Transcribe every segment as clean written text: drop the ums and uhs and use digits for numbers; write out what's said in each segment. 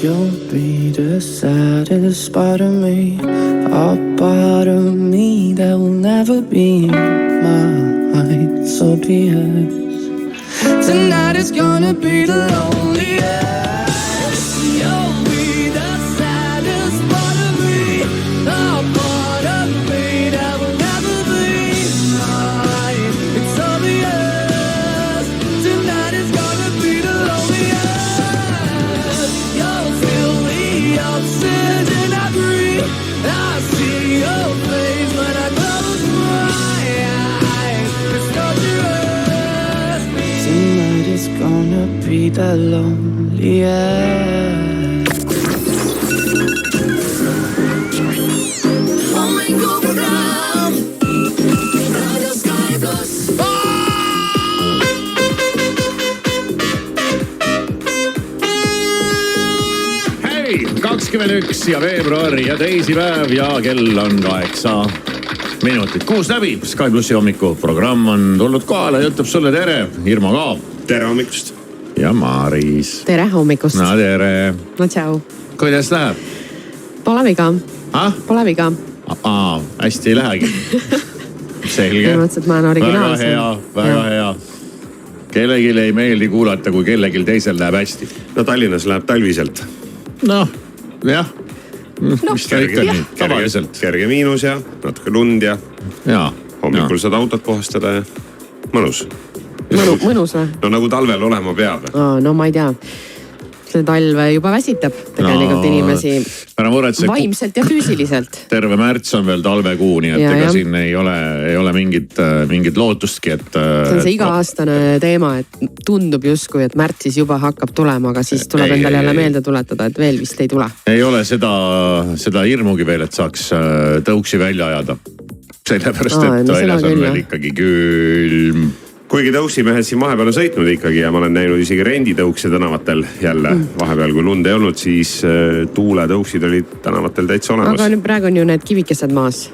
You'll be the saddest part of me, a part of me that will never be mine. So be it. Tonight is gonna be the loneliest. You'll be the saddest part of me, a part of me that will never be mine. It's obvious. Tonight is gonna be the loneliest. You'll feel the oxygen I breathe. I see your face when I close my eyes. It's dangerous. Tonight is gonna be the loneliest. Hei, 21 ja veebruari ja teisipäev ja kell on 8 minutit. 6 läbi. Sky Plussi hommikuprogramm on tulnud kohale ja ütleb sulle tere. Irma Kaab. Tere hommikust. Ja Maris. Tere hommikust. No tere. No tšau. Kuidas läheb? Pole viga. Pole viga. Hästi ei lähegi. Selge. Mõtlesin, et ma olen originaalsem. Väga hea. Kellegil ei meeldi kuulata, kui kellegil teisel läheb hästi. No Tallinnas läheb talviselt. Noh, jah. Mis ta ikka nii, tavaliselt. Kerge miinus ja natuke lund ja hommikul saad autot puhastada ja mõnus. Mõnus või? No nagu talvel olema peab. No ma ei tea. See talv juba väsitab tegelikult inimesi vaimselt ja füüsiliselt. Terve märts on veel talvekuu, nii et ega siin ei ole mingit lootustki, et... See on see iga-aastane teema, et tundub justkui, et märtsis juba hakkab tulema, aga siis tuleb endale jälle meelde tuletada, et veel vist ei tule. Ei ole seda hirmugi veel, et saaks tõuksi välja ajada. Sellepärast, et väljas on veel ikkagi külm. Kuigi tõuksimehed siin vahepeal on sõitnud ikkagi ja ma olen näinud isegi renditõukse tänavatel jälle. Vahepeal kui lund ei olnud, siis tuuletõuksid olid tänavatel täitsa olemas. Aga nüüd praegu on ju need kivikesed maas.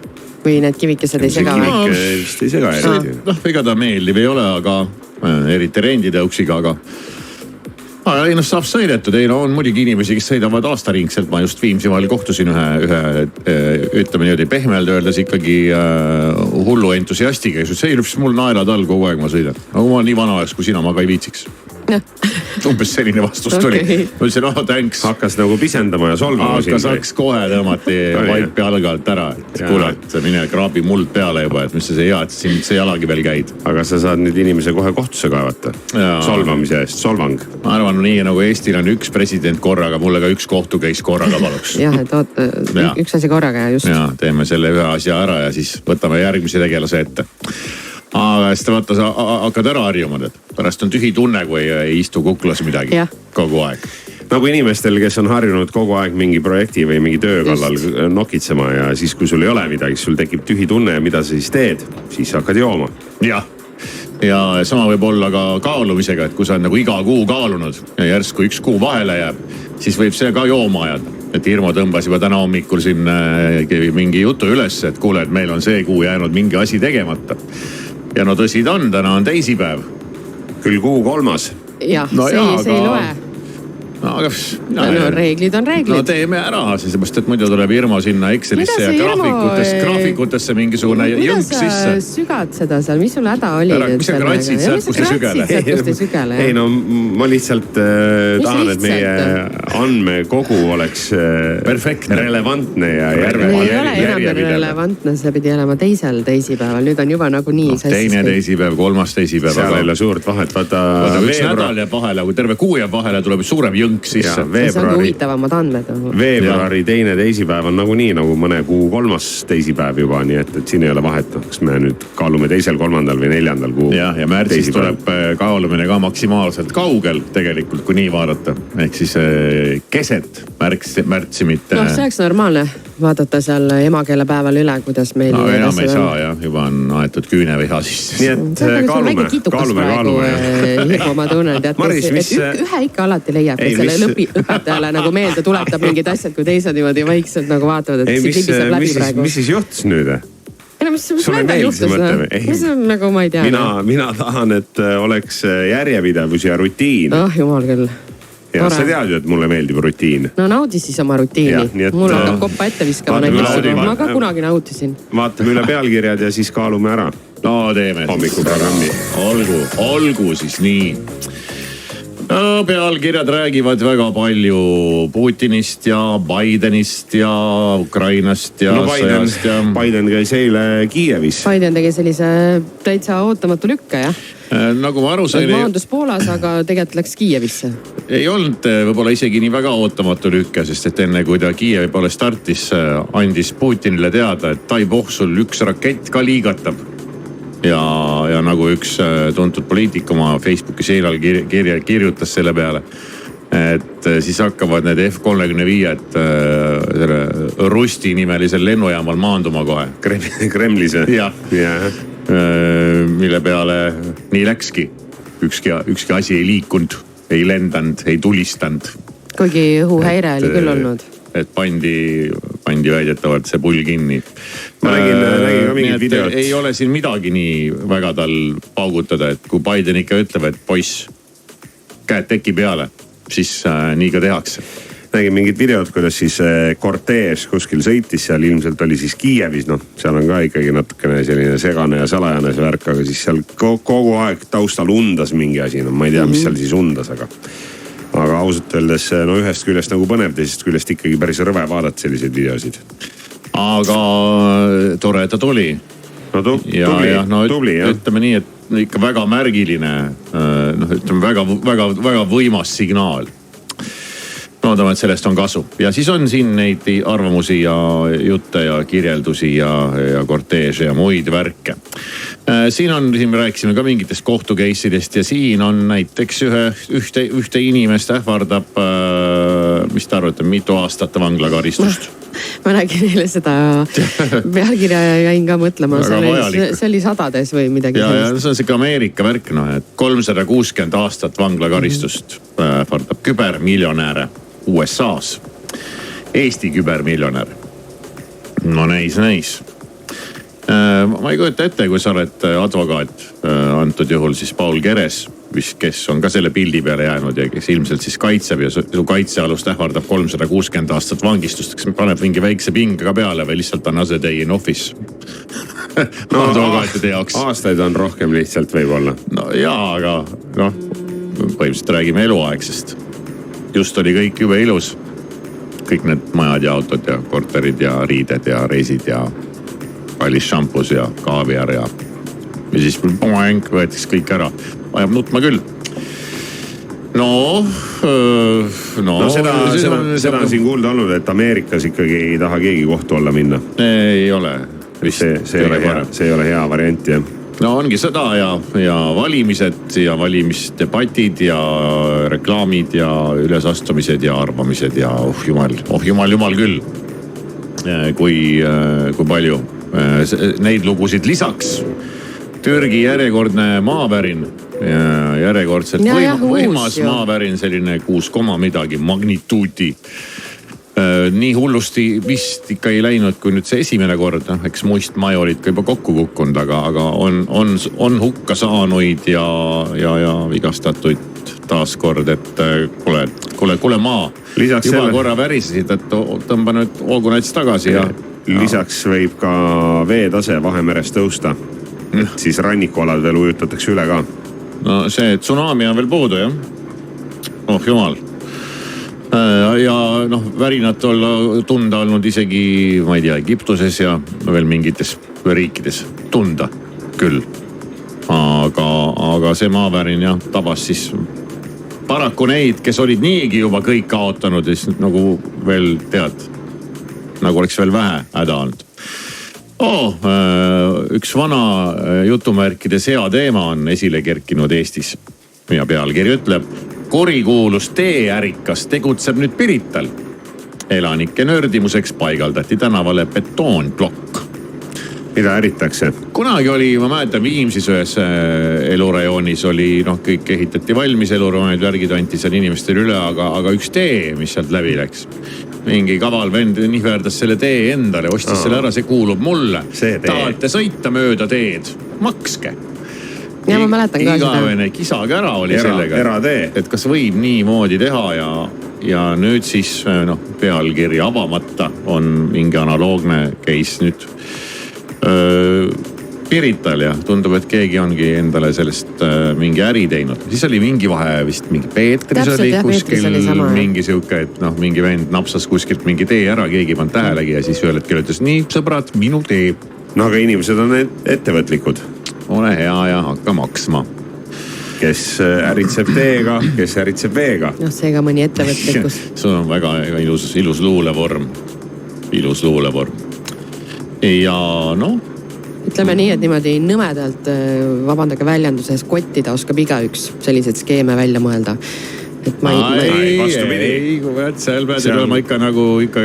Või need kivikesed ei sega? Kivikest ei sega eriti. Ega ta meeldiv ei ole, aga eriti renditõuksiga, aga... Ennast saab sõidetud. Ei, on muidugi inimesi, kes sõidavad aastaringselt. Ma just Viimsi vahel kohtusin ühe ütleme niimoodi pehmeld öeldes ikkagi hullu entusiastiga. See ei lõpus mul naelad all kogu aeg ma sõidan. Aga kui ma nii vana oleks kui sina, ma ka ei viitsiks. Umbes selline vastus tuli. Ma ütlesin, thanks. Hakkas nagu pisendama ja solvama. Hakkas kohe tõmmati vaipi algalt ära. Kuule, et mine kraabi muld peale juba, et mis see hea, et siin see jalagi veel käid. Aga sa saad nüüd inimese kohe kohtusse kaevata. Solvamise eest, solvang. Ma arvan, nii nagu Eestil on üks president korraga, mulle ka üks kohtu käis korraga paluks. Jah, et üks asi korraga ja just. Ja, teeme selle ühe asja ära ja siis võtame järgmise tegelase ette. Aga siis vaata, sa hakkad ära harjumad, et pärast on tühi tunne, kui ei istu kuklas midagi kogu aeg. Nagu inimestel, kes on harjunud kogu aeg mingi projekti või mingi töö kallal nokitsema ja siis, kui sul ei ole midagi, sul tekib tühi tunne ja mida sa siis teed, siis hakkad jooma. Jah. Ja sama võib olla ka kaalumisega, et kui sa on nagu iga kuu kaalunud ja järsku üks kuu vahele jääb, siis võib see ka jooma ajada. Et Irmo tõmbas juba täna hommikul siin mingi jutu üles, et kuule, et meil on see kuu jäänud mingi asi tegemata. Ja no tõsi ta on, täna on teisipäev. Küll kuu 3. Jah, see ei loe. Aga reeglid on reeglid. No teeme ära, seepärast, et muidu tuleb Irmo sinna Excelisse ja graafikutesse mingisugune jõnk sisse. Mida sa sügad seda seal, mis sul häda oli? Mis sa kratsid sealt, kus te sügele? Ei no ma lihtsalt tahan, et meie andmekogu oleks relevantne ja järjepidev. Ei ole enam relevantne, see pidi olema teisel teisipäeval. Nüüd on juba nagu nii. Teine teisipäev, 3. teisipäev. Seal ei ole suurt vahet. Vaata üks nädal jääb vahele, kui terve kuu jääb vahele, tuleb suurem jõnk sisse. See on huvitavamad andmed. Veebruari teine teisipäev on nagunii nagu mõne kuu 3. teisipäev juba, nii et siin ei ole vahet. Kas me nüüd kaalume 2., 3. või 4. kuu. Ja märtsis tuleb kaalumine ka maksimaalselt kaugel tegelikult, kui nii vaadata. Ehk siis keset märtsi mitte. No see oleks normaalne vaadata seal emakeelepäeval üle, kuidas meil... No enam ei saa jah, juba on aetud küüneviha sisse. Nii et kaalume. Hirmu ma tunnen, et ühe ikka alati leiab, et selle õpetajale nagu meelde tuletab mingid asjad, kui teised niimoodi vaikselt nagu vaatavad, et see libiseb läbi praegu. Mis siis juhtus nüüd? Mis endal juhtus? Mis on nagu ma ei tea. Mina tahan, et oleks järjepidevus ja rutiin. Jumal küll. ja sa tead ju, et mulle meeldib rutiin. No naudi siis oma rutiini. Mul hakkab koppa ette viskama näiteks. Ma ka kunagi nautisin. Vaatame üle pealkirjad ja siis kaalume ära. No teeme. Hommikuprogrammi. Olgu siis nii. No, pealkirjad räägivad väga palju Putinist ja Bidenist ja Ukrainast ja sõjast ja... Biden käis eile Kiievis. Biden tegi sellise täitsa ootamatu lükke, jah? Nagu ma aru sain... Maandus Poolas, aga tegelikult läks Kiievisse. Ei olnud võib-olla isegi nii väga ootamatu lükke, sest et enne kui ta Kiievi poole startis, andis Putinile teada, et tai poh, sul üks rakett ka liigatab. Ja nagu üks tuntud poliitik oma Facebooki seinal kirjutas selle peale, et siis hakkavad need F-35 selle Rusti nimelisel lennujaamal maanduma kohe. Kremlis. Jah. Mille peale nii läkski. Ükski asi ei liikunud, ei lendanud, ei tulistanud. Kuigi õhuhäire oli küll olnud. Et pandi väidetavalt see pull kinni. Ma nägin ka mingid videot. Ei ole siin midagi nii väga tal paugutada, et kui Biden ikka ütleb, et poiss, käed teki peale, siis nii ka tehakse. Nägin mingid videot, kuidas siis kortees kuskil sõitis, seal ilmselt oli siis Kiievis, noh, seal on ka ikkagi natukene selline segane ja salajane see värk, aga siis seal kogu aeg taustal undas mingi asi, no ma ei tea, mis seal siis undas, aga ausalt öeldes no ühest küljest nagu põnev, teisest küljest ikkagi päris rõve vaadata selliseid videosid. Aga tore, et ta tuli. No tubli, jah. Ütleme nii, et ikka väga märgiline, ütleme väga võimas signaal. Loodame, et sellest on kasu. Ja siis on siin neid arvamusi ja jutte ja kirjeldusi ja korteeže ja muid värke. Siin me rääkisime ka mingitest kohtukeisidest ja siin on näiteks ühte inimest ähvardab, mis te arvate, mitu aastat vanglakaristust? Ma nägin neile seda pealkirja ja jäin ka mõtlema, see oli sadades või midagi. Ja see on siuke Ameerika värk, et 360 aastat vanglakaristust ähvardab kübermiljonääre USA-s. Eesti kübermiljonär. No näis. Ma ei kujuta ette, kui sa oled advokaat, antud juhul siis Paul Keres, kes on ka selle pildi peale jäänud ja kes ilmselt siis kaitseb ja su kaitsealust ähvardab 360 aastat vangistust. Kas me paneb mingi väikse pinge ka peale või lihtsalt on as a day in office? No, advokaatide jaoks. Aastaid on rohkem lihtsalt võib-olla. No jaa, aga põhimõtteliselt räägime eluaegsest. Just oli kõik jube ilus. Kõik need majad ja autod ja korterid ja riided ja reisid ja kallis šampus ja kaaviar ja siis võetis kõik ära. Ajab nutma küll. Seda on siin kuulda olnud, et Ameerikas ikkagi ei taha keegi kohtu alla minna. Ei ole. See ei ole hea variant, jah. No ongi sõda ja valimised ja valimisdebatid ja reklaamid ja ülesastumised ja arvamised ja jumal küll. Kui palju neid lugusid lisaks. Türgi järjekordne maavärin. Järjekordselt võimas maavärin, selline 6, midagi magnituudi. Nii hullusti vist ikka ei läinud, kui nüüd see esimene kord, eks muistmaju olid ka juba kokku kukkunud, aga on hukka saanuid ja vigastatuid taaskord, et kuule maa. Juba korra värisesid, et tõmba nüüd hoogu näits tagasi ja. Lisaks võib ka veetase Vahemeres tõusta, et siis rannikualad veel ujutatakse üle ka. No see tsunami on veel puudu, jah? Jumal. Ja värinat olla tunda olnud isegi, ma ei tea, Egiptuses ja veel mingites riikides tunda küll. Aga see maavärin tabas siis paraku neid, kes olid niigi juba kõik kaotanud ja siis nagu veel tead, nagu oleks veel vähe häda olnud. Üks vana jutumärkides hea teema on esile kerkinud Eestis ja pealkiri ütleb: korikuulus teeärikas tegutseb nüüd Pirital. Elanike nördimuseks paigaldati tänavale betoonplokk. Mida äritakse? Kunagi oli, ma mäletan, Viimsis ühes elurajoonis oli, kõik ehitati valmis, elurajoonid värgid anti seal inimestele üle, aga üks tee, mis sealt läbi läks. Mingi kaval vend nihverdas selle tee endale, ostis selle ära, see kuulub mulle. Tahate sõita mööda teed, makske. Ja ma mäletan ka seda. Igavene kisakära oli sellega. Eratee. Et kas võib niimoodi teha ja nüüd siis pealkiri avamata on mingi analoogne case nüüd Pirital ja tundub, et keegi ongi endale sellest mingi äri teinud. Siis oli mingi vahe vist mingi Peetris oli kuskil mingi siuke, et mingi vend napsas kuskilt mingi tee ära, keegi ei pannud tähelegi ja siis ühel hetkel ütles, nii sõbrad, minu tee. No aga inimesed on ettevõtlikud. Ole hea ja hakka maksma. Kes äritseb teega, kes äritseb veega. Seega mõni ettevõtlikkus. See on väga ilus luulevorm. Ilus luulevorm. Ja ütleme nii, et niimoodi nõmedalt, vabandage väljenduses, kottida oskab igaüks selliseid skeeme välja mõelda. Et ei, seal pead olema ikka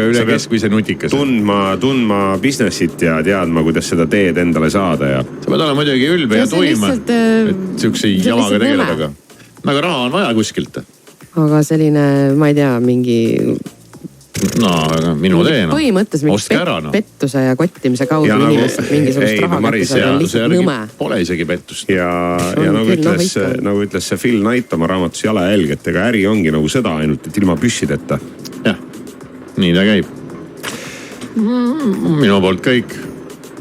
üle keskvise nutikas. Tundma businessit ja teadma, kuidas seda teed endale saada. Ja. Sa pead olema muidugi ülbe ja tuima, et siukse jamaga tegeleda. Aga raha on vaja kuskilt. Aga selline, ma ei tea, mingi... aga minu tee. Põhimõttes mingi pettuse ja kottimise kaudu inimesed mingisugust raha kättisada on lihtsalt nõme. Pole isegi pettust. Ja nagu ütles see Phil Knight oma raamatus Jalajälg, et ega äri ongi nagu sõda ainult, et ilma püssideta. Jah, nii ta käib. Minu poolt kõik.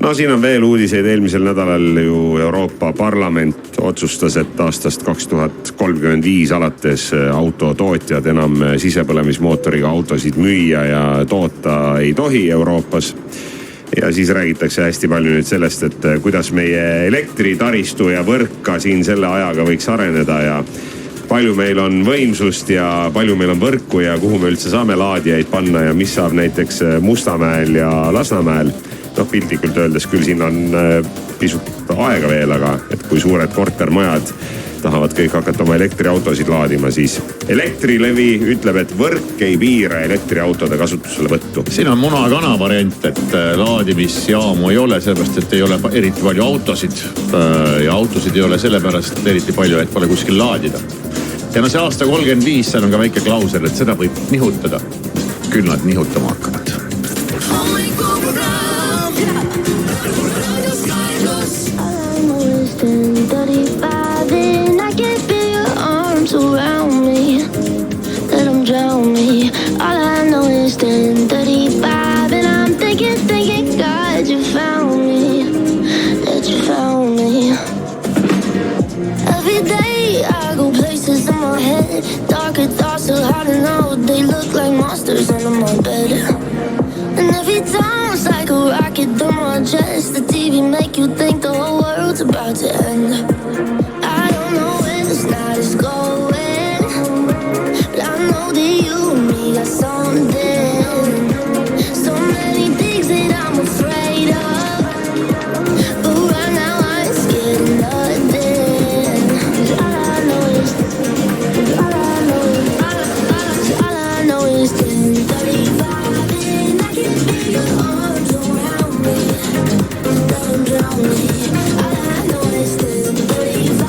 Siin on veel uudiseid. Eelmisel nädalal ju Euroopa Parlament otsustas, et aastast 2035 alates autotootjad enam sisepõlemismootoriga autosid müüa ja toota ei tohi Euroopas. Ja siis räägitakse hästi palju nüüd sellest, et kuidas meie elektritaristu ja võrka siin selle ajaga võiks areneda ja palju meil on võimsust ja palju meil on võrku ja kuhu me üldse saame laadijaid panna ja mis saab näiteks Mustamäel ja Lasnamäel. Piltlikult öeldes küll siin on pisut aega veel, aga et kui suured kortermajad tahavad kõik hakata oma elektriautosid laadima, siis Elektrilevi ütleb, et võrk ei piira elektriautode kasutusele võttu. Siin on muna-kana variant, et laadimisjaamu ei ole, sellepärast, et ei ole eriti palju autosid. Ja autosid ei ole sellepärast eriti palju, et pole kuskil laadida. Ja see aasta 35, seal on ka väike klausel, et seda võib nihutada. Küll nad nihutama hakkavad. Around me, let them drown me. All I know is 10:35 and I'm thinking, God, you found me, that you found me. Every day I go places in my head, darker thoughts so hard to know. They look like monsters under my bed. And every time it's like a rocket through my chest. The TV make you think the whole world's about to end. I don't know where this night is going, but I know that you and me got something. So many things that I'm afraid of, but right now I ain't scared of nothing. All I know is 10:35 and I can feel your arms around me. Let them drown me. All I know is 10:35.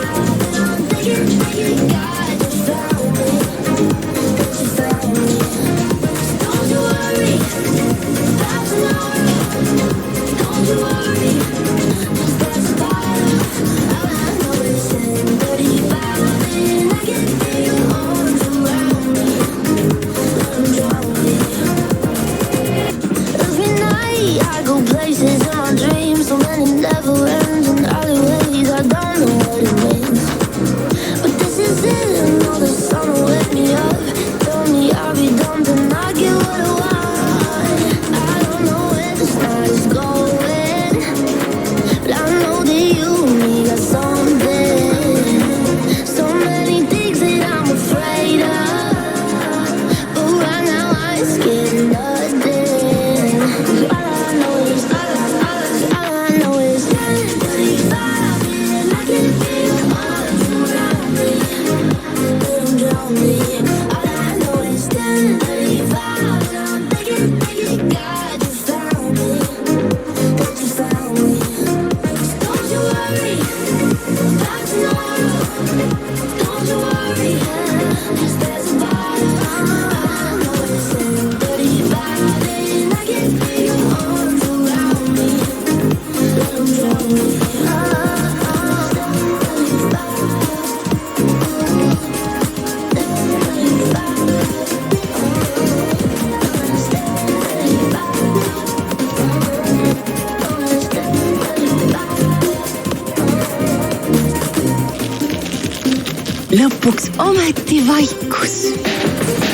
lõpuks ometi vaikus.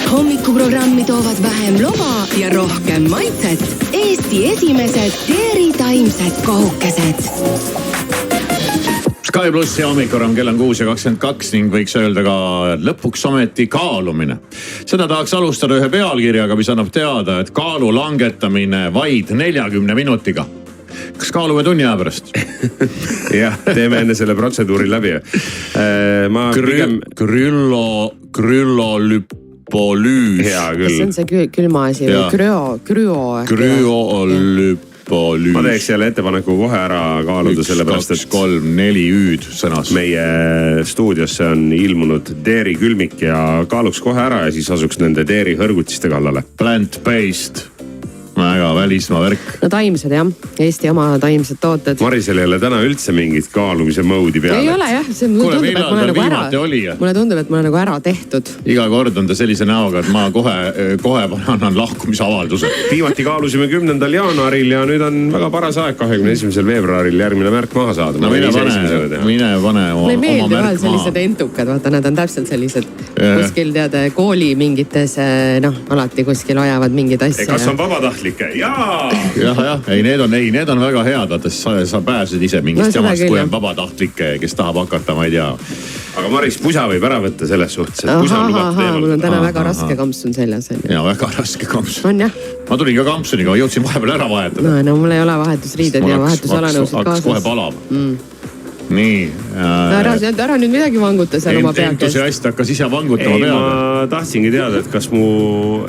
Hommikuprogrammi toovad vähem loba ja rohkem maitset. Eesti esimesed Teeri taimsed kohukesed. Sky plussi hommikuprogramm, kell on 6:22 ning võiks öelda ka lõpuks ometi kaalumine. Seda tahaks alustada ühe pealkirjaga, mis annab teada, et kaalu langetamine vaid 40 minutiga. Kas kaalume tunni aja pärast? Jah, teeme enne selle protseduuri läbi. Krüolüpolüüs. Hea kas see on küll. see külma asi või krüolüpolüüs? Ma teeks jälle ettepaneku kohe ära kaaluda, 1, sellepärast 2, 3, 4 hüüd sõnas. meie stuudiosse on ilmunud Teeri külmik ja kaaluks kohe ära ja siis asuks nende Teeri hõrgutiste kallale. Plant-based. Väga välismaa värk. No taimsed jah, Eesti oma taimsed tooted. Marisel ei ole täna üldse mingit kaalumise moodi peale. Ei ole jah, see mulle tundub, et mulle nagu ära tehtud. Iga kord on ta sellise näoga, et ma kohe annan lahkumisavalduse. Viimati kaalusime 10. jaanuaril ja nüüd on väga paras aeg 21. veebruaril järgmine märk maha saada. No mine pane mulle ei meeldi vahel sellised entukad, vaata nad on täpselt sellised kuskil tead kooli mingites, alati kuskil ajavad mingid asja. Kas on vabatahtlik? Jaa! Jah, need on väga head, vaata sa pääsed ise mingist jamast, kui on vabatahtlikke, kes tahab hakata, ma ei tea. Aga Maris, pusa võib ära võtta selles suhtes, et pusa on lubatud eemaldada. Mul on täna väga raske kampsun seljas. Ja väga raske kampsun. On jah. Ma tulin ka kampsuniga, jõudsin vahepeal ära vahetada. No mul ei ole vahetusriided ja vahetusalanõusid kaasas. Hakkas kohe palama. Nii. Ära nüüd midagi vanguta seal oma peakes. Entusiast hakkas ise vangutama peale. peale. Ma tahtsingi teada, et kas mu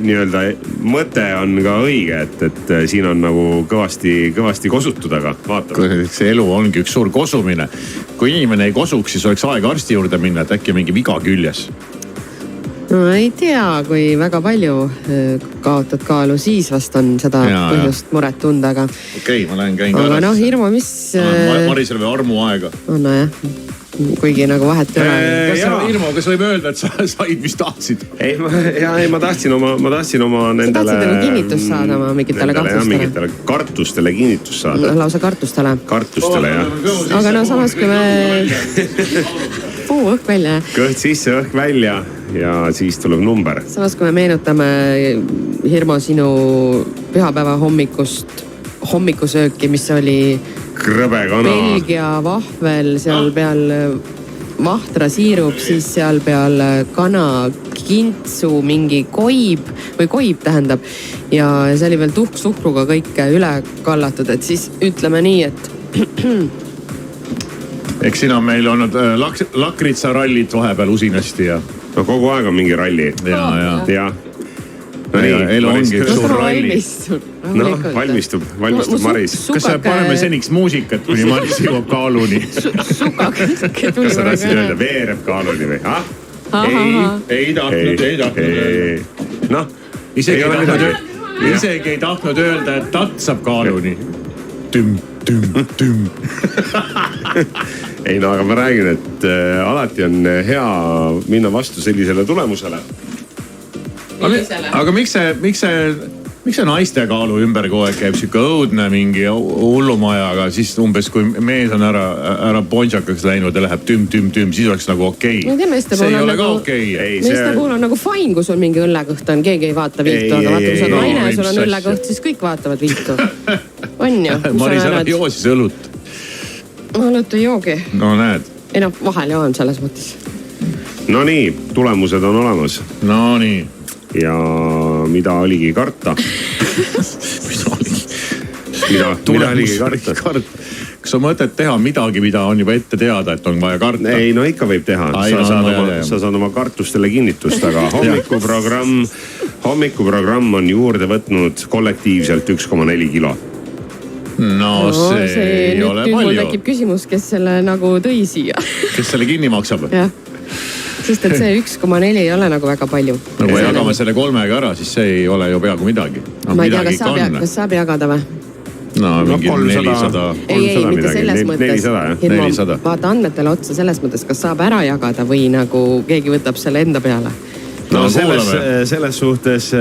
nii-öelda mõte on ka õige, et siin on nagu kõvasti kosutud, aga vaatame. See elu ongi üks suur kosumine. Kui inimene ei kosuks, siis oleks aeg arsti juurde minna, et äkki mingi viga küljes. No ei tea, kui väga palju kaotad kaalu, siis vast on seda põhjust muret tunda, aga. Okei, ma lähen käin ka. Aga Hirmu, mis. Marisel või armu aega. No jah, kuigi nagu vahet ei ole. Hirmu, kas võib öelda, et sa said, mis tahtsid? Ei, ma tahtsin oma nendele. Sa tahtsid nagu kinnitust saada oma mingitele kartustele. Mingitele kartustele kinnitust saada. Lausa kartustele. Kartustele, jah. Aga no samas, kui me. Õhk välja. Kõht sisse, õhk välja ja siis tuleb number. Samas, kui me meenutame Hirmo sinu pühapäeva hommikusööki, mis oli krõbe kana. Belgia vahvel, seal peal vahtra siirup, siis seal peal kana kintsu mingi koib tähendab. Ja see oli veel tuhksuhkruga kõike üle kallatud, et siis ütleme nii, et eks siin on meil olnud lakritsarallit vahepeal usinasti ja. No kogu aeg on mingi ralli. Ja. No nii, elu ongi üks suur ralli. No, valmistub Maris. Kas sa paneme seniks muusikat, kuni Maris jõuab kaaluni? Sukake tuli. Kas sa tahtsid öelda veereb kaaluni või? Ei tahtnud. Noh, isegi ei tahtnud öelda, et tatsab kaaluni. Tüm. Ei no, aga ma räägin, et alati on hea minna vastu sellisele tulemusele. Aga miks see naiste kaalu ümber kogu aeg käib siuke õudne mingi hullumajaga, siis umbes kui mees on ära ponšakaks läinud ja läheb tüm, siis oleks nagu okei. See ei ole ka okei. Meeste puhul on nagu fine, kui sul mingi õllekõht on, keegi ei vaata viltu, aga vaata, kui sa oled naine ja sul on õllekõht, siis kõik vaatavad viltu. On ju? Maris ära joosis õlut. Õlut ei joogi. No näed. Ei no, vahel joon selles mõttes. No nii, tulemused on olemas. No nii. Ja mida oligi karta? Mida oligi karta? Kas on mõtet teha midagi, mida on juba ette teada, et on vaja karta? Ei, no ikka võib teha. Sa saad oma kartustele kinnitust, aga hommikuprogramm on juurde võtnud kollektiivselt 1,4 kilo. No see ei ole palju. Mul tekib küsimus, kes selle nagu tõi siia. Kes selle kinni maksab? Jah. Sest et see 1,4 ei ole nagu väga palju. No kui jagame selle 3-ga ära, siis see ei ole ju peaaegu midagi. Ma ei tea, kas saab jagada või? No mingi 400. Ei, mitte selles mõttes. 400. Vaata andmetele otsa selles mõttes, kas saab ära jagada või nagu keegi võtab selle enda peale. No selles suhtes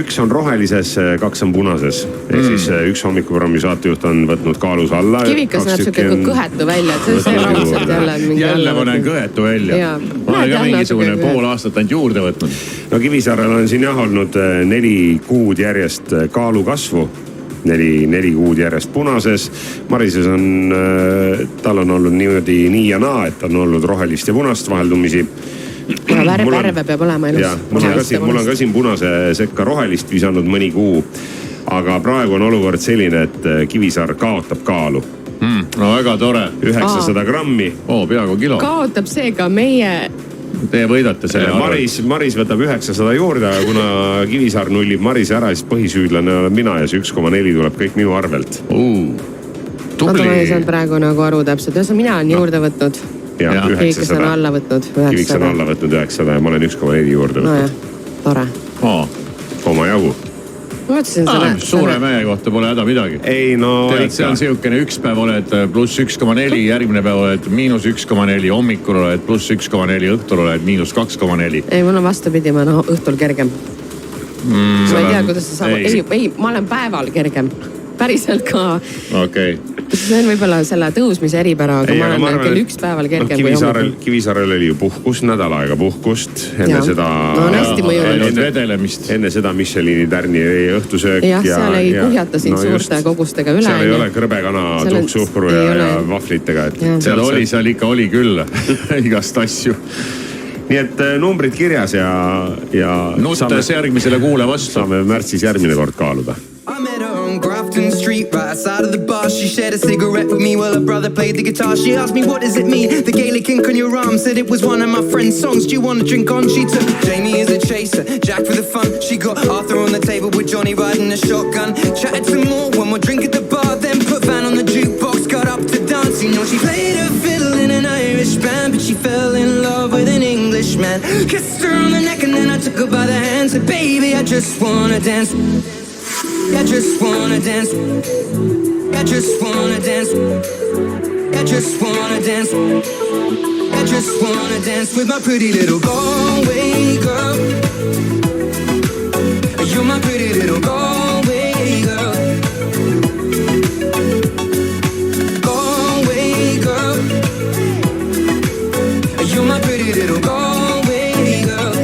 üks on rohelises, 2 on punases. Ja siis üks hommikuprogrammi saatejuht on võtnud kaalus alla. Kivikas näeb siuke kõhetu välja, et see on raudselt jälle mingi. Jälle ma näen kõhetu välja. Ma olen ka mingisugune pool aastat ainult juurde võtnud. No Kivisaarel on siin jah olnud 4 kuud järjest kaalu kasvu. 4 kuud järjest punases. Marises on, tal on olnud niimoodi nii ja naa, et on olnud rohelist ja punast vaheldumisi. Värve peab olema elus. Mul on ka siin punase sekka rohelist visanud mõni kuu. Aga praegu on olukord selline, et Kivisaar kaotab kaalu. No väga tore. 900 grammi. Peaaegu kilo. Kaotab see ka meie... Teie võidate selle Maris võtab 900 juurde, aga kuna Kivisaar nullib Marise ära, siis põhisüüdlane olen mina ja see 1,4 tuleb kõik minu arvelt. Aga ma ei saanud praegu nagu aru täpselt. Ühesõnaga mina olen juurde võtnud. Kivikas on alla võtnud 900. Kivikas on alla võtnud 900 ja ma olen 1,4 juurde võtnud. Tore. Oma jagu. Ma mõtlesin selle... Suure mehe kohta pole häda midagi. Ei no tead, see on siukene üks päev oled pluss 1,4, järgmine päev oled miinus 1,4, hommikul oled pluss 1,4, õhtul oled miinus 2,4. Ei, mul on vastupidi, ma olen õhtul kergem. Ma ei tea, kuidas see saab. Ei, ma olen päeval kergem. Päriselt ka. Okei. See on võib-olla selle tõusmise eripära, aga ma olen kell 1 päeval kergem kui hommikul. Kivisaarel oli ju puhkus, nädal aega puhkust. Enne seda... No on hästi mõjunud. Enne seda Michelini tärni õhtusöök. Jah, seal ei kuhjata sind suurte kogustega üle. Seal ei ole kõrbekana, tuhksuhkru ja vahvlitega. Seal ikka oli küll igast asju. Nii et numbrid kirjas ja... Nuttes järgmisele kuule vastu. Saame märtsis järgmine kord kaaluda. I met her on Grafton Street, right outside of the bar. She shared a cigarette with me while her brother played the guitar. She asked me, what does it mean? The Gaelic ink on your arm. Said it was one of my friend's songs. Do you want to drink on? She took Jamie as a chaser, Jack for the fun. She got Arthur on the table with Johnny riding a shotgun. Chatted some more, one more drink at the bar. Then put Van on the jukebox, got up to dance. You know she played a fiddle in an Irish band, but she fell in love with an Englishman. Kissed her on the neck and then I took her by the hand. Said, baby, I just wanna dance. I just wanna dance. I just wanna dance. I just wanna dance. I just wanna dance with my pretty little Galway girl. You're my pretty little Galway girl. Galway girl. You're my pretty little Galway girl.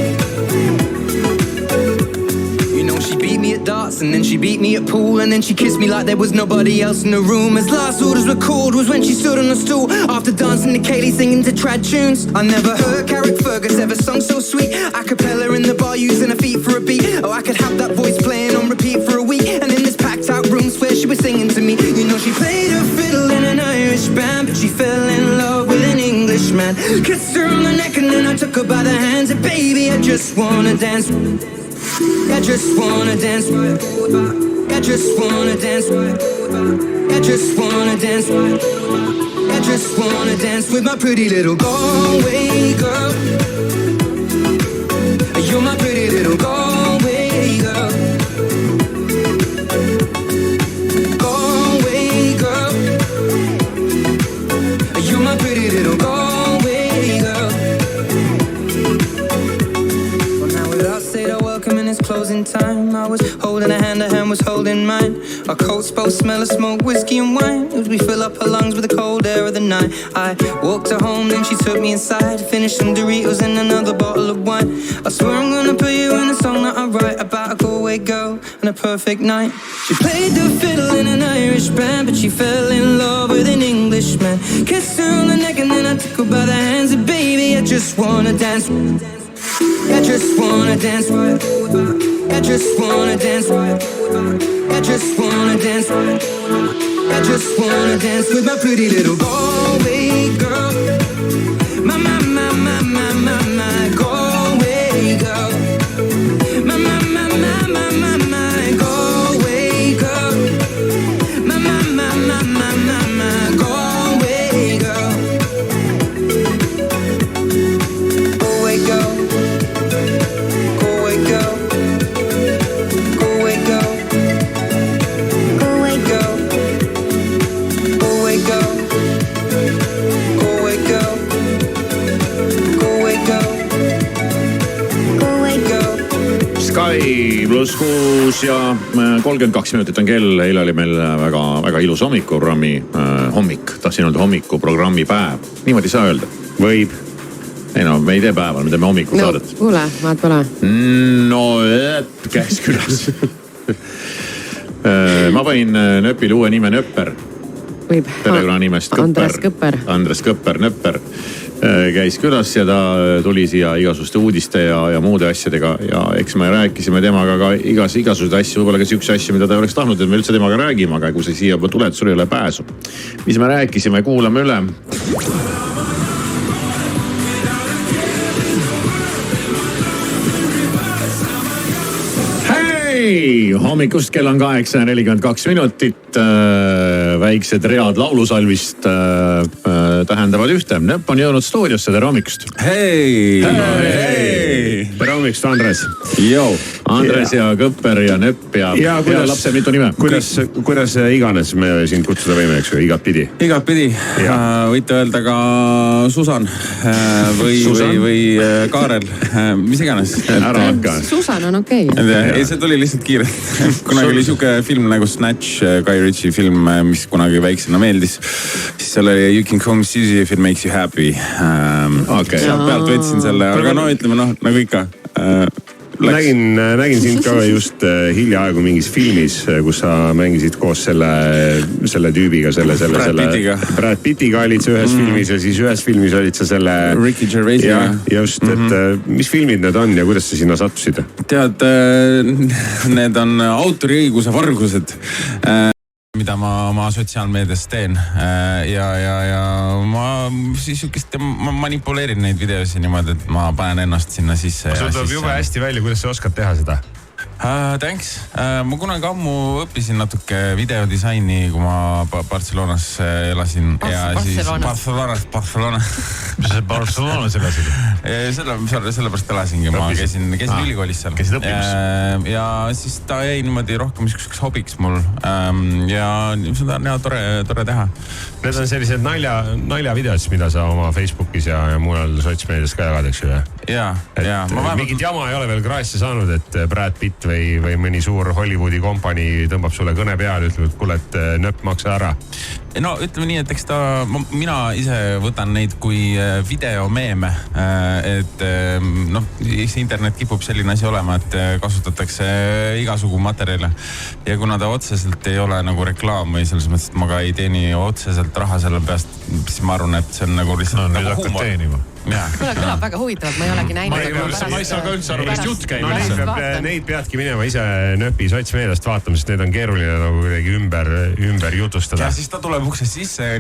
You know she beat me at darts and then she beat me at pool and then she kissed me like there was nobody else in the room. As last orders were called was when she stood on a stool after dancing to Kaylee singing to trad tunes. I never heard Carrick Fergus ever sung so sweet. A cappella in the bar using her feet for a beat. Oh, I could have that voice playing on repeat for a week. And in this packed out room swear she was singing to me. You know she played her fiddle in an Irish band, but she fell in love with an Englishman. Kissed her on the neck and then I took her by the hands. And baby, I just wanna dance. I just wanna dance. I just wanna dance. I just wanna dance. I just wanna dance with my pretty little Galway girl. You're my pretty little Galway girl. Galway girl. You're my pretty little Galway girl. Well, now without say our welcome in its closing time, I was holding her hand was holding mine. Our coats both smell of smoke, whiskey and wine. As we fill up her lungs with the cold air of the night. I walked her home, then she took me inside. Finished some Doritos and another bottle of wine. I swear I'm gonna put you in a song that I write about a Galway girl and a perfect night. She played the fiddle in an Irish band, but she fell in love with an Englishman. Kissed her on the neck and then I took her by the hands. And baby, I just wanna dance. I just wanna dance. I just wanna dance. I just wanna dance. I just wanna dance with my pretty little Galway girl. My Galway girl. My Galway girl. My Galway girl. Galway girl. Galway girl. Galway girl. Galway girl. Galway girl. Galway girl. Sky +6 ja 32 minutit on kell. Eile oli meil väga ilus hommikuprogrammi hommik. Tahtsin öelda hommikuprogrammi päev. Niimoodi ei saa öelda. Võib. Ei no, me ei tee päeval, me teeme hommikusaadet. No, kuule, vaat pole. No, käis külas. Ma võin Nöpile uue nime Nöpper. Võib. Perekonnanimest Kõpper. Andres Kõpper, Nöpper. Käis külas ja ta tuli siia igasuguste uudiste ja muude asjadega ja eks me rääkisime temaga ka igasuguseid asju, võib-olla ka siukse asju, mida ta oleks tahtnud, et me üldse temaga räägime, aga kui sa siia tuled, sul ei ole pääsu. Mis me rääkisime, kuulame üle. Hei, hommikust kell on 8:42 minutit. Väiksed read laulusalvist tähendavad ühte. Nöpp on jõudnud stuudiosse, tere hommikust. Hei! Tere hommikust, Andres. Andres ja Kõpper ja Nöpp ja lapse mitu nime. Kuidas iganes me sind kutsuda võime, eks ju, igat pidi? Igat pidi. Võite öelda ka Susan või Kaarel, mis iganes. Ära hakka. Susan on okei. Ei, see tuli lihtsalt kiirelt. Kunagi oli siuke film nagu Snatch, Guy Ritchie film, mis kunagi väiksena meeldis. Siis seal oli You can come see if it makes you happy. Sealt pealt võtsin selle, aga no ütleme nagu ikka. Nägin sind ka just hiljaaegu mingis filmis, kus sa mängisid koos selle tüübiga, Brad Pittiga olid sa ühes filmis ja siis ühes filmis olid sa selle Ricky Gervaisiga. Just, et mis filmid need on ja kuidas sa sinna sattusid? Tead, need on autoriõiguse vargused, mida ma oma sotsiaalmeedias teen ja ma siis ma manipuleerin neid videosi niimoodi, et ma panen ennast sinna sisse. Sul tuleb jube hästi välja, kuidas sa oskad teha seda? Thanks. Ma kunagi ammu õppisin natuke videodisaini, kui ma Barcelonas elasin. Barcelona. Mis sa Barcelonas elasid? Sellepärast elasingi. Ma käisin ülikoolis seal. Käisid õppimas? Ja siis ta jäi niimoodi rohkem üks hobiks mul. Ja seda on hea tore teha. Need on sellised naljavideod, mida sa oma Facebookis ja mujal sotsmeedias ka jagad, eks ju? Jaa. Mingit jama ei ole veel kraesse saanud, et Brad Pitt või mõni suur Hollywoodi kompanii tõmbab sulle kõne peale, ütleb, et kuule, et Nöpp maksa ära. No ütleme nii, et eks mina ise võtan neid kui videomeeme, et internet kipub selline asi olema, et kasutatakse igasugu materjale ja kuna ta otseselt ei ole nagu reklaam või selles mõttes, et ma ka ei teeni otseselt raha selle peast, siis ma arvan, et see on nagu lihtsalt nagu huumor. Kuule, kõlab väga huvitavalt, ma ei olegi näinud. Ma ei saa ka üldse aru, mis jutt käib. Neid peadki minema ise Nöpi sotsmeediast vaatama, sest need on keeruline nagu kuidagi ümber jutustada. Ja siis ta tuleb uksest sisse.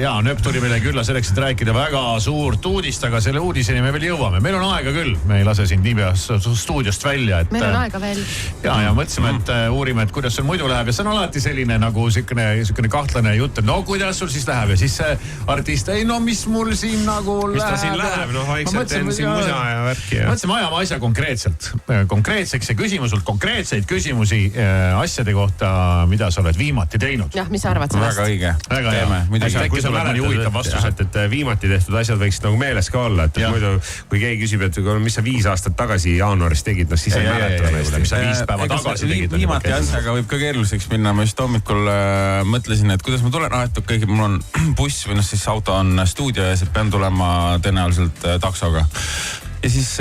Ja Nöp tuli meile külla selleks, et rääkida väga suurt uudist, aga selle uudiseni me veel jõuame. Meil on aega küll, me ei lase sind niipea stuudiost välja. Meil on aega veel. Ja mõtlesime, et uurime, et kuidas sul muidu läheb. Ja see on alati selline nagu sükene kahtlane jutt, et no kuidas sul siis läheb ja siis see artist no mis mul siin nagu läheb. Mis ta siin läheb? No vaikselt teen siin musa ja värki. Mõtlesime ajama asja konkreetseks ja küsime sult konkreetseid küsimusi asjade kohta, mida sa oled viimati teinud. Jah, mis sa arvad sellest? Väga õige. Väga hea. Äkki tuleb mõni huvitav vastus. Et viimati tehtud asjad võiksid nagu meeles ka olla. Et muidu, kui keegi küsib, et mis sa 5 aastat tagasi jaanuaris tegid, no siis ei mäleta. Mis sa 5 päeva tagasi tegid. Viimati asjaga võib ka keeruliseks minna. Ma just hommikul mõtlesin, et kuidas ma tulen. Et kõige mul on buss või siis auto on stuudio ja see pean tulema tõenäoliselt taksoga. Ja siis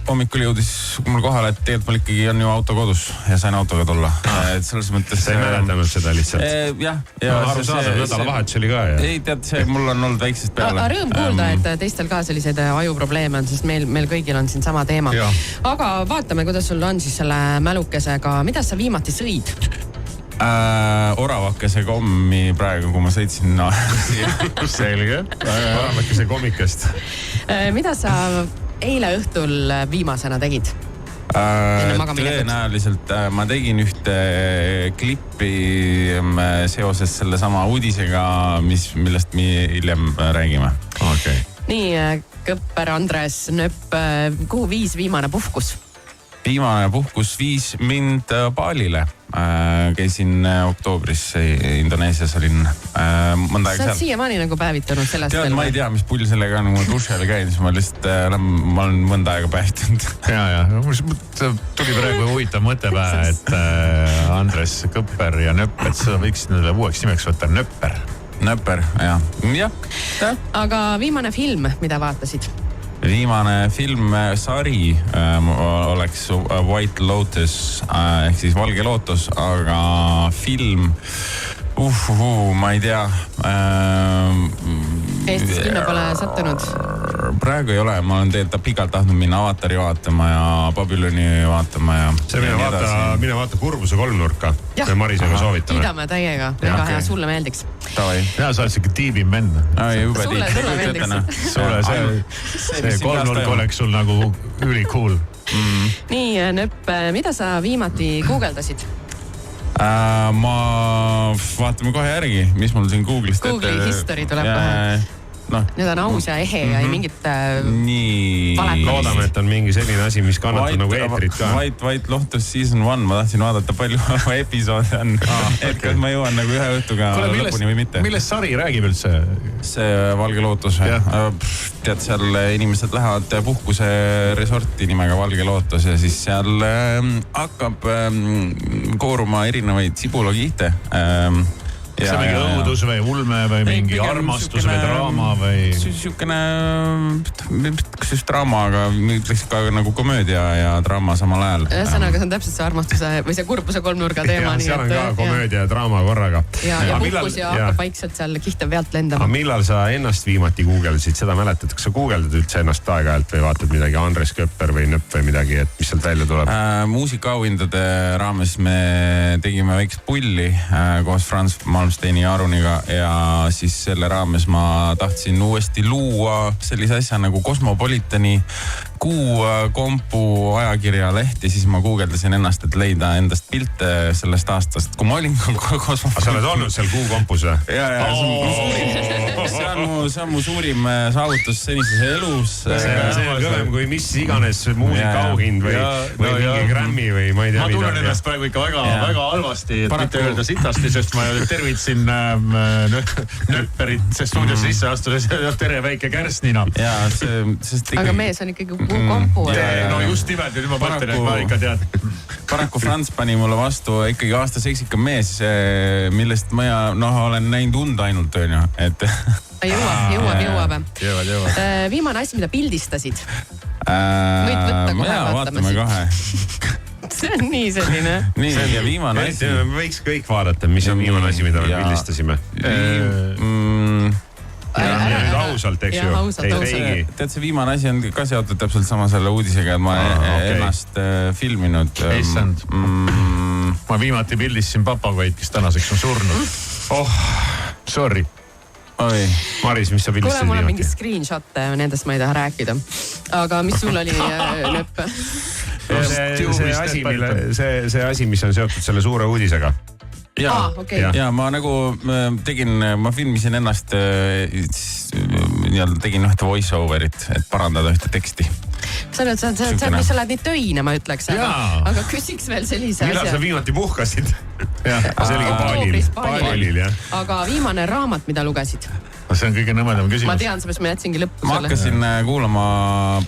hommikul jõudis mul kohale, et tegelikult mul ikkagi on ju auto kodus ja sain autoga tulla. Et selles mõttes... Sa ei mäletanud seda lihtsalt? Jah. Aru saada, nädalavahetus oli ka. Ei, tead, mul on olnud väiksest peale. Rõõm kuulda, et teistel ka selliseid ajuprobleeme on, sest meil kõigil on siin sama teema. Aga vaatame, kuidas sul on siis selle mälukesega. Mida sa viimati sõid? Oravakese kommi praegu, kui ma sõitsin Selge. Oravakese kommikest. Mida sa eile õhtul viimasena tegid? Tõenäoliselt ma tegin ühte klippi seoses selle sama uudisega, millest me hiljem räägime. Okay. Nii, Kõpper, Andres, Nöpp, kuhu viis viimane puhkus? viimane puhkus viis mind Balile. Käisin oktoobris Indoneesias, olin mõnda aega seal. Sa oled siiamaani nagu päevitanud sellest veel? Ma ei tea, mis pull sellega on, kui ma duši all käin, siis ma lihtsalt, ma olen mõnda aega päevitanud. Ja. Tuli praegu huvitav mõte pähe, et Andres Kõpper ja Nöpp, et sa võiksid neile uueks nimeks võtta Nöpper, jah. Aga viimane film, mida vaatasid? Viimane film, sari oleks White Lotus ehk siis Valge Lootus, aga film, ma ei tea. Eestis linna pole sattunud? Praegu ei ole, ma olen tegelikult pikalt tahtnud minna Avatari vaatama ja Babyloni vaatama ja. See mine vaata Kurbuse kolmnurka. Me Marisega soovitame. Kiidame täiega, väga hea, sulle meeldiks. Ja sa oled siuke tiibim vend. Sulle meeldiks. Sulle see kolmnurk oleks sul nagu üli cool. Nii, Nöpp, mida sa viimati guugeldasid? Ma vaatame kohe järgi, mis mul siin Google'ist Google'i history tuleb kohe. Need on aus ja ehe ja ei mingit valetamist. Loodame, et on mingi selline asi, mis kannatab nagu eetrit ka. White Lotus season 1, ma tahtsin vaadata palju episoode on. Et kas ma jõuan nagu ühe õhtuga lõpuni või mitte. Millest sari räägib üldse? See Valge Lootus. Tead, seal inimesed lähevad puhkuse resorti nimega Valge Lootus ja siis seal hakkab kooruma erinevaid sibulakihte. See mingi õudus või ulme või mingi armastus või draama või? Siukene, kas just draama, aga ütleks ka nagu komöödia ja draama samal ajal. Ühesõnaga, see on täpselt see armastuse või see kurbuse kolmnurga teema. Seal on ka komöödia ja draama korraga. Ja puhkus ja hakkab vaikselt seal kihte pealt lendama. Aga millal sa ennast viimati guugeldasid, seda mäletad? Kas sa guugeldad üldse ennast aeg-ajalt või vaatad midagi Andres Köpper või Nöpp või midagi, et mis sealt välja tuleb? Muusikaauhindade raames me tegime väikest pulli koos Franz Malmsteini ja Aruniga ja siis selle raames ma tahtsin uuesti luua sellise asja nagu Cosmopolitani Kuukompu ajakirja leht ja siis ma guugeldasin ennast, et leida endast pilte sellest aastast, kui ma olin Cosmopolitani. Sa oled olnud seal Kuukompus või? See on mu suurim saavutus senises elus. See on kõvem kui mis iganes muusikaauhind või mingi Grammy või ma ei tea. Ma tunnen ennast praegu ikka väga halvasti, et mitte öelda sitasti, sest ma tervitsin Nöpperit stuudios sisse astudes ja tere väike Kärstnina. Aga mees on ikkagi Kuukompu. No just nimelt, nüüd ma mõtlen, et ma ikka tead. Paraku Franz pani mulle vastu ikkagi aasta seksikam mees, millest ma olen näinud und ainult, on ju, et... Jõuab. Viimane asi, mida pildistasid? Võid võtta kohe vaatame siit. See on nii selline. Nii, ja viimane asi. Võiks kõik vaadata, mis on viimane asi, mida me pildistasime. Ja nüüd ausalt, eks ju. Tead, see viimane asi on ka seotud täpselt sama selle uudisega, et ma ennast filminud. Eissand. Ma viimati pildistasin papagoid, kes tänaseks on surnud. Sorry. Maris, mis sa pildistasid? Kuule, mul on mingi screenshot, nendest ma ei taha rääkida. Aga mis sul oli, Nöpp? See asi, mis on seotud selle suure uudisega. Ja ma nagu ma filmisin ennast, tegin ühte voice overit, et parandada ühte teksti. Sa oled nii töine, ma ütleks, aga küsiks veel sellise asja. Millal sa viimati puhkasid? See oli Balil, jah. Aga viimane raamat, mida lugesid? See on kõige nõmedam küsimus. Ma tean, seepärast ma jätsingi lõppu selle. Ma hakkasin kuulama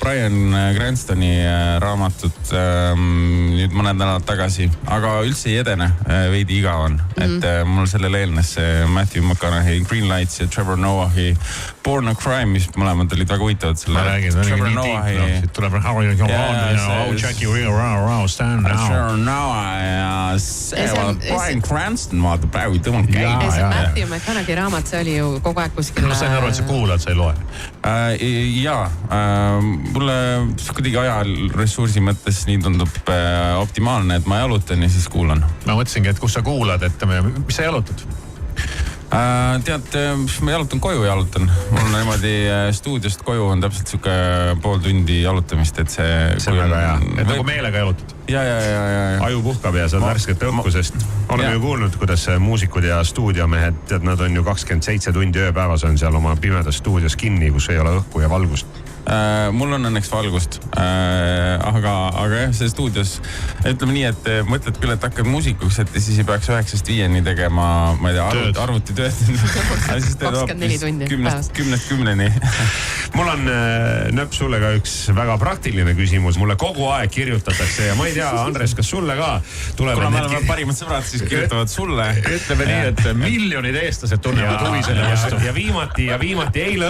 Brian Cranstoni raamatut nüüd mõned nädalad tagasi, aga üldse ei edene, veidi igav on. Et mul sellele eelnes Matthew McConaughey Green Lights ja Trevor Noahi Born a Crime, mis mõlemad olid väga huvitavad. Ma räägin, Trevor Noahi. Tuleb Jackie stand now. Trevor Noahi ja Brian Cranston vaatab praegu tõmanud käib. See Matthew McConaughey raamat, see oli ju kogu aeg kuskil. Ma sain aru, et sa kuulad, sa ei loe. Mulle kuidagi ajaressursi mõttes nii tundub optimaalne, et ma jalutan ja siis kuulan. Ma mõtlesingi, et kus sa kuulad, et mis sa jalutad? Tead, ma jalutan. Mul on niimoodi stuudiost koju on täpselt siuke pool tundi jalutamist, et see... See on väga hea, et nagu meelega jalutad. Ja. Aju puhkab ja saad värsket õhku, sest oleme ju kuulnud, kuidas muusikud ja stuudiomehed, tead, nad on ju 27 tundi ööpäevas on seal oma pimedas stuudios kinni, kus ei ole õhku ja valgust. Mul on õnneks valgust, aga jah, see stuudios, ütleme nii, et mõtled küll, et hakkad muusikuks, et siis ei peaks 9-5 tegema, ma ei tea, arvutitööd. 24 tundi päevas. 10-10. Mul on Nööp sulle ka üks väga praktiline küsimus. Mulle kogu aeg kirjutatakse ja ma ei tea, Andres, kas sulle ka tuleb... Kuna me oleme parimad sõbrad, siis kirjutavad sulle. Ütleme nii, et miljonid eestlased tunnevad huvi selle vastu. Ja viimati eile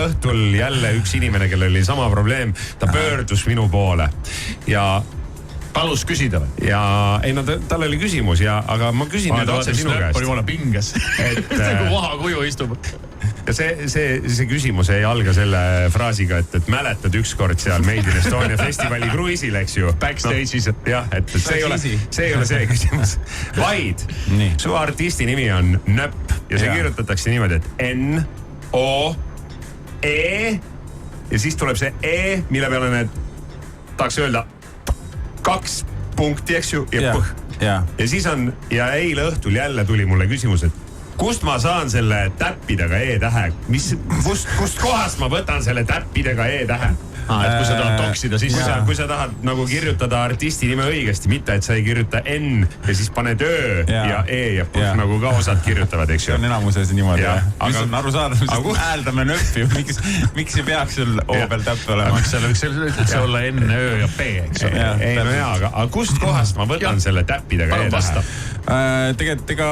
õhtul jälle üks inimene, kellel oli sama probleem, ta pöördus minu poole ja palus küsida või? Ja ei no tal oli küsimus aga ma küsin nüüd otse sinu käest. Oli jumala pinges. Kui vahakuju istub. Ja see küsimus ei alga selle fraasiga, et mäletad ükskord seal Made in Estonia festivali kruiisil, eks ju. Backstage'is. Jah, et see ei ole see küsimus. Vaid su artisti nimi on Nööp ja see kirjutatakse niimoodi, et N-O-E ja siis tuleb see E, mille peale need tahaks öelda 2 punkti, eks ju, ja põh. Ja siis on, ja eile õhtul jälle tuli mulle küsimus, et kust ma saan selle täppidega E-tähe? Kust kohast ma võtan selle täppidega E-tähe? Et kui sa tahad toksida sisse. Kui sa tahad nagu kirjutada artisti nime õigesti, mitte et sa ei kirjuta N ja siis paned Ö ja E ja põh nagu ka osad kirjutavad, eks ju. See on enamuses niimoodi. Mis on aru saada, mis hääldame Nööpi, miks ei peaks sul O peal täpp olema? Seal võiks olla N, Ö ja P, eks ole. Ei no jaa, aga kust kohast ma võtan selle täppidega E-tähe? Tegelikult ega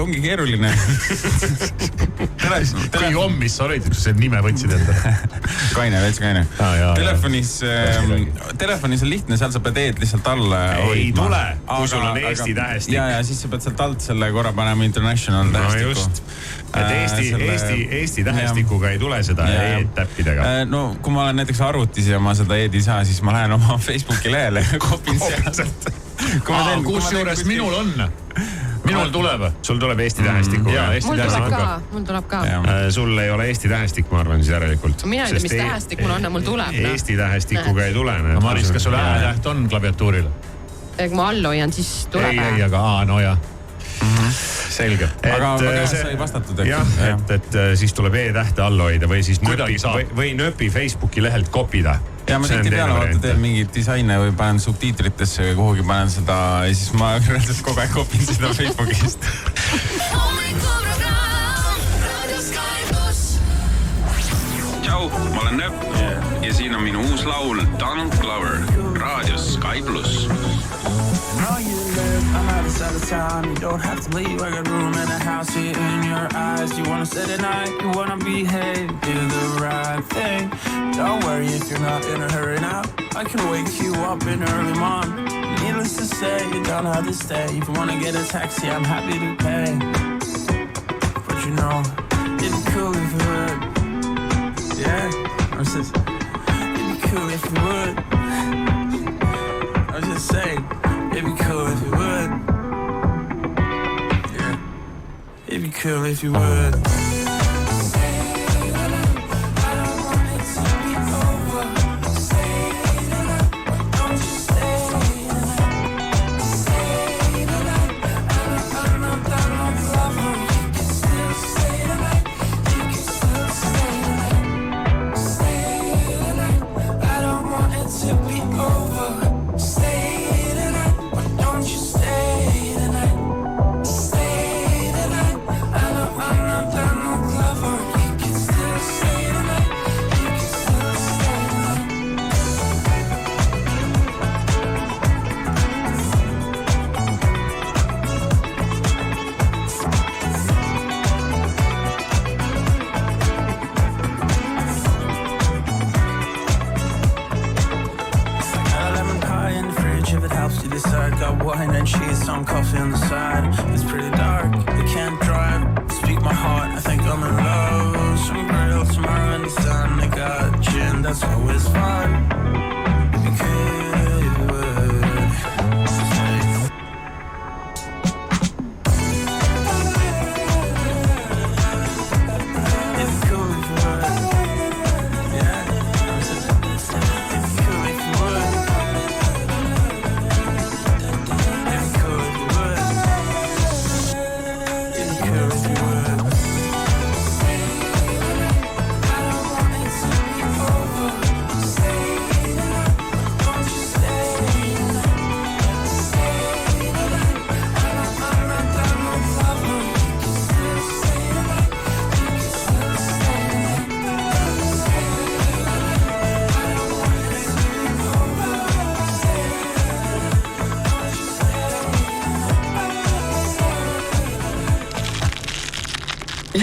ongi keeruline. Kui hommis sa olid, kus see nime võtsid endale? Kaine. Telefonis on lihtne, seal sa pead E-d lihtsalt alla hoidma. Ei tule, kui sul on Eesti tähestik. Ja siis sa pead sealt alt selle korra panema international tähestiku. No just, et Eesti tähestikuga ei tule seda E-d täppidega. No kui ma olen näiteks arvutis ja ma seda E-d ei saa, siis ma lähen oma Facebooki lehele ja kopin sealt. Kus juures minul on? Minul tuleb. Sul tuleb Eesti tähestikuga. Mul tuleb ka. Sul ei ole Eesti tähestik, ma arvan, siis järelikult. Mina ei tea, mis tähestik mul on, mul tuleb. Eesti tähestikuga ei tule. Maris, kas sul äätäht on klaviatuuril? Kui ma all hoian, siis tuleb. Ei, aga no jah. Selge. Aga sa ei vastatud. Jah, et siis tuleb E-tähte all hoida või siis Nööpi Facebooki lehelt kopida. Ja ma tihti peale vaata teen mingit disaine või panen subtiitritesse või kuhugi panen seda ja siis ma reaalselt kogu aeg kopin seda Facebookist. Tšau, ma olen Nööp ja siin on minu uus laul Donald Glover raadios Sky Plus. Know you live on the other side of town. You don't have to leave. I got room in the house here in your eyes. You wanna stay the night, you wanna behave, do the right thing. Don't worry if you're not in a hurry now. I can wake you up in early morning. Needless to say, you don't have to stay. If you wanna get a taxi, I'm happy to pay. But you know, it'd be cool if you would. Yeah, I'm just, it'd be cool if you would. I'm just saying. It'd be cool if you would. Yeah. It'd be cool if you would.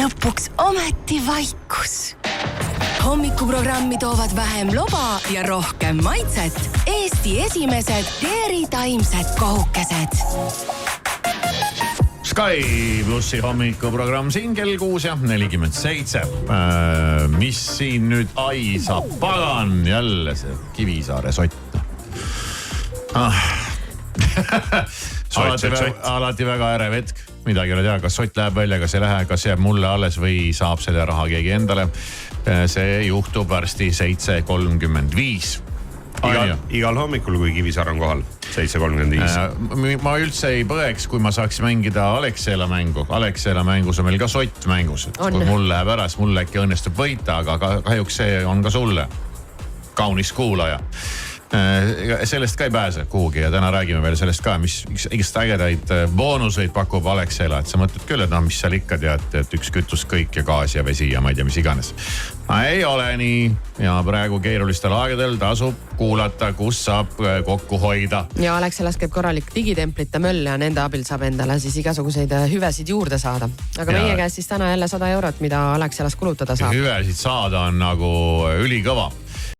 lõpuks ometi vaikus. Hommikuprogrammi toovad vähem loba ja rohkem maitset. Eesti esimesed eritaimsed kohukesed. Sky plussi hommikuprogramm siin kell 6:47. Mis siin nüüd aisab, pagan, jälle see Kivisaare sott. Alati väga ärev hetk, midagi ei ole teha, kas sott läheb välja, kas ei lähe, kas jääb mulle alles või saab selle raha keegi endale. See juhtub varsti 7:35. Igal hommikul, kui Kivisaar on kohal, 7:35. Ma üldse ei põeks, kui ma saaks mängida Alexela mängu. Alexela mängus on meil ka sott mängus. Kui mul läheb ära, siis mul äkki õnnestub võita, aga kahjuks see on ka sulle, kaunis kuulaja. Sellest ka ei pääse kuhugi ja täna räägime veel sellest ka, mis igast ägedaid boonuseid pakub Alexela, et sa mõtled küll, et mis seal ikka tead, et üks kütus kõik ja gaas ja vesi ja ma ei tea, mis iganes. Ei ole nii ja praegu keerulistel aegadel tasub kuulata, kus saab kokku hoida. Ja Alexelas käib korralik digitemplite möll ja nende abil saab endale siis igasuguseid hüvesid juurde saada. Aga meie käest siis täna jälle 100 eurot, mida Alexelas kulutada saab. Hüvesid saada on nagu ülikõva.